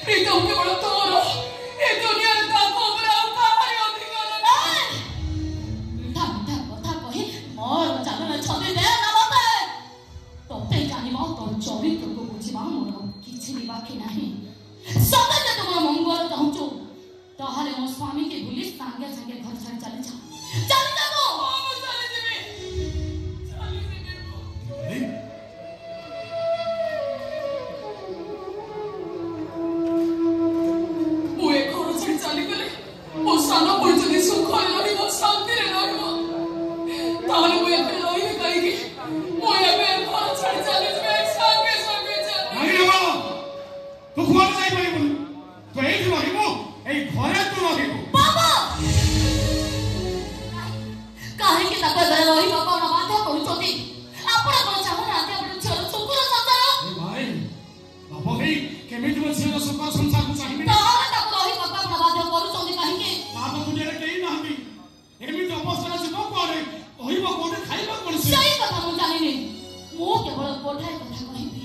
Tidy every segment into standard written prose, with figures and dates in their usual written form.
प्रीतम केवल तोर ए दुनिया रे का कोबरा काहारी अधिकार नाही मिठा मिठा कथा कहि मोर जानना छदे दे ना मते तोते जानिबा तोर चरित्र को बुझिबा मोर किछि भी बाकी नाही सदा जे तुम मंगल चाहूछु ताहाले मो स्वामी के भूली संगे संगे घर छाड़ चली जा चली जा गो हम चली जेबे मुए घर छाड़ चली गले मो सानो पुर जदी सुख रहिबो शांति रे रहिबो ताहाले मुए एके रहिबे काईकी मुए एके घर छाड़ चली जेबे संगे संगे चली नहीं रे बाबा तू घर जाई परिबो तो एई रहिबो एई घरे तू रहिबो बाबा काहे कि ताको घरे रही बाबा ना बाध्य करूछोती आपण कोन चाहो ना आते आपण छोर सुकुर संसार ए भाई बाबा भाई केमिति मो छियो सुख संसार को चाहिबे ताहाले ताको रही बाबा ना बाध्य करूछोती काहे कि बाबा दुनिया रे केही नाहंती एमिति अवस्था से को करे ओहिबो कोने खाइबो पड़सी सही कथा मु जानिनी मो केवल कोठाय कथा कहिबी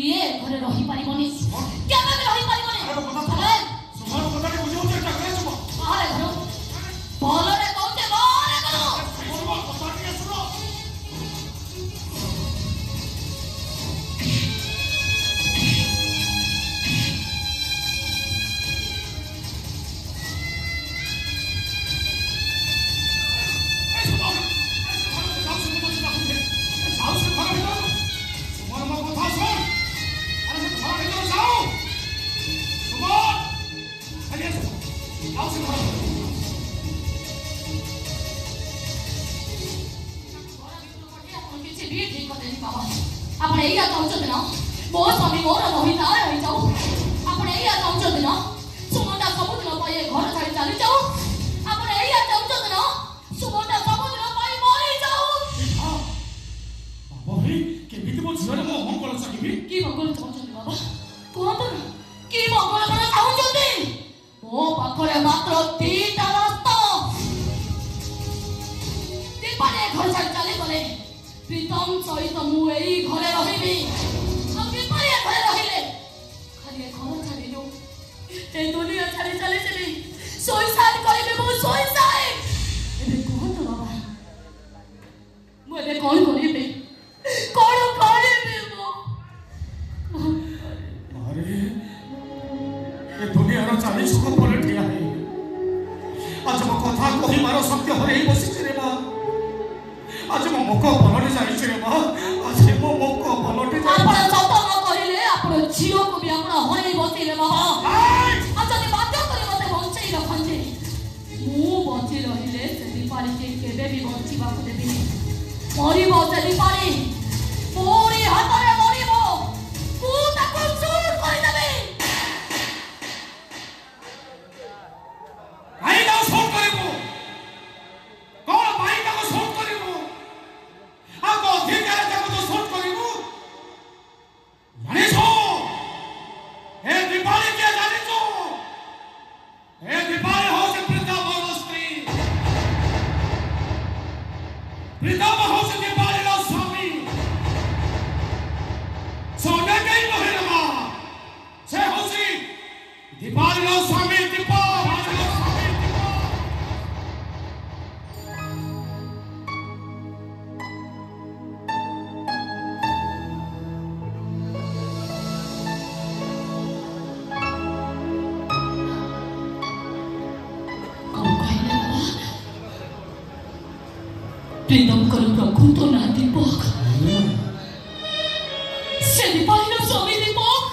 ये घरे रही परिबनी केबे भी रही परिबनी अरे कथा सुमार कथा के बुझो चेष्टा करे सुबो आरे घरो बोलरे कहते बोले करो सुबो कथा के सुनो आपण एया चाहूछते ना मो स्वामी मोर रहिता रहि जाऊ आपण एया चाहूछते ना सुमंता सबुदिन पाए घर छाड़ी चली जाऊ आपण एया चाहूछते ना सुमंता सबुदिन पाए मरि जाऊ बाबा भाई केमिति मो झियो रे मो मंगल चाहिबी की मंगल चाहूछते बाबा कोहत की मंगल करा चाहूछते ओ पाखरे मात्र 3टा रास्ता दीपाने घर छाड़ी चली गले प्रीतम सहित मु एई घरे रहिबी हम दीपाने घरे रहिले खाली घर छाड़िलु ए दुनिया छाड़ी चली जेबी सुइसाइड करिबे मु सुइसाइड एबे कोन तो बाबा मु एबे कोन करिबे कोन करिबे मु अरे ये दुनिया रो चाली सुख परे ठिया है आज मो कथा कहि मारो सत्य हरे बसी रे बा आज मो मको बनटे जाई रे बा आज मो मको बनटे जाई आपण सत न कहिले आपण झियो को भी आपण हरे बसी रे बाबा आज जदी बाध्य करे मते बंचई रखंते मु बंची रहिले से दीपाली के केबे भी बंची बाकू देबी मरिबो से दीपाली मोरी हातरे मरिबो तू ताको चूर कर देबे आई ना शोट करिबो कोन भाई का शोट करिबो आ को अधिकार का तो शोट करिबो जाने छो ए दीपाली के जाने छो ए दीपाली हो से प्रीतम हो स्त्री प्रीतम हो से दीपाली रो स्वामी सोने के ही महिला से हो सी दीपाली रो स्वामी दीपा प्रीतम कर प्रभु तो ना दीपक से दीपाली रो स्वामी दीपक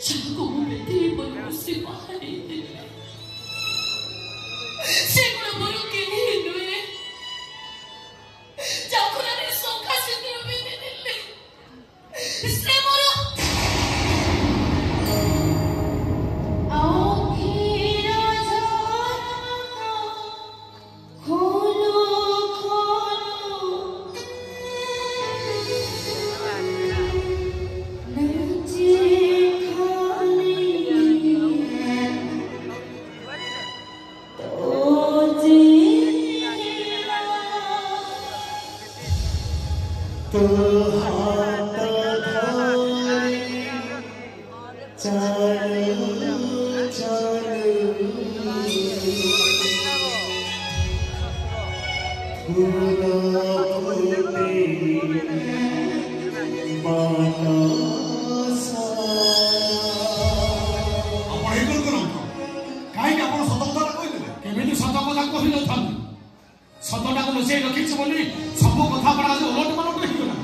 जाको बेटी पर से बाहर से गुण मरु के नुए जाको रे सोखा से भी दिल्ली से मरु आओ की राजा खोलो सतटाକୁ ଲୁଚେଇ ରଖିଛି ବୋଲି ସବୁ କଥା ପଡ଼ା ଓଲଟ ପାଲଟ ହେଇଗଲା।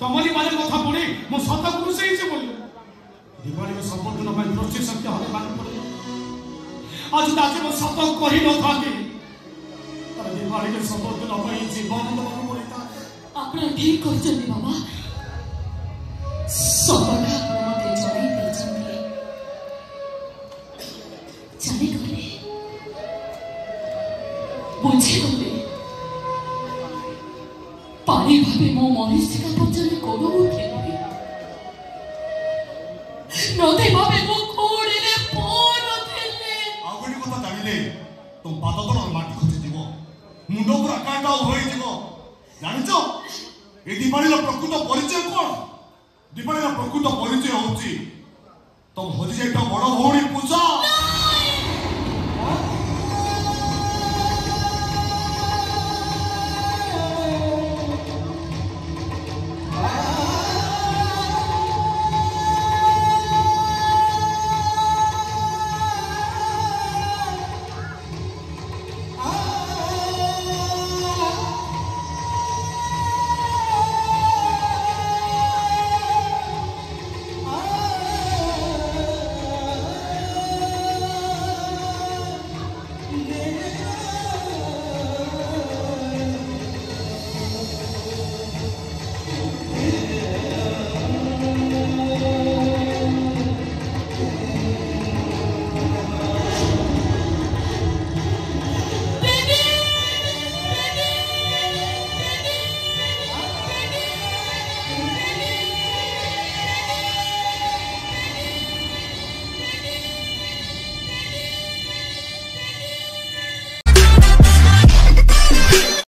ତମରି ମାନେ କଥା ପଡ଼ି ମୁଁ ସତକୁ ଲୁଚେଇଛି ବୋଲି ଦିବାଳୀର ସବୁଦିନ ପାଇଁ ଦୃଷ୍ଟି ଶକ୍ତି ହରେ ମାନ ପଡ଼ିଲା। ଆଜି ତାକେ ମୁଁ ସତ କହିନଥାନ୍ତି ତାର ଦିବାଳୀର ସବୁଦିନ ପାଇଁ ଜୀବନ ଦେବାକୁ ପଡ଼ିଥାନ୍ତା। ଆପଣ ଠିକ କହିଛନ୍ତି ବାବା। ସତଟା ମୋତେ ଜଣାଇ ଦେଇଛନ୍ତି। ଜାଣିଗଲେ ବୁଝିଗଲେ ପାଣି ଭାବେ ମୋ ମନସ୍ତିକା ପର୍ଯ୍ୟନ୍ତ ଗୋଡ଼ଉଥିଲି। ନଦୀ ଭାବେ ମୋ କୋଡ଼ିରେ ପଡ଼ୁଥିଲେ। ଆଉ ଗୋଟେ କଥା ଜାଣିଲେ ତୋ ପାଦ ତଳ ମାଟି ଖସିଯିବ, ମୁଣ୍ଡ ପୁରା କାଣ୍ଡ ହୋଇଯିବ। ଜାଣିଛ ଏ ଦିବାଳୀର ପ୍ରକୃତ ପରିଚୟ କଣ? ଦିବାଳୀର ପ୍ରକୃତ ପରିଚୟ ହଉଛି ତମ ହଜି ଯାଇଥିବା ବଡ ଭଉଣୀ ପୂଜା।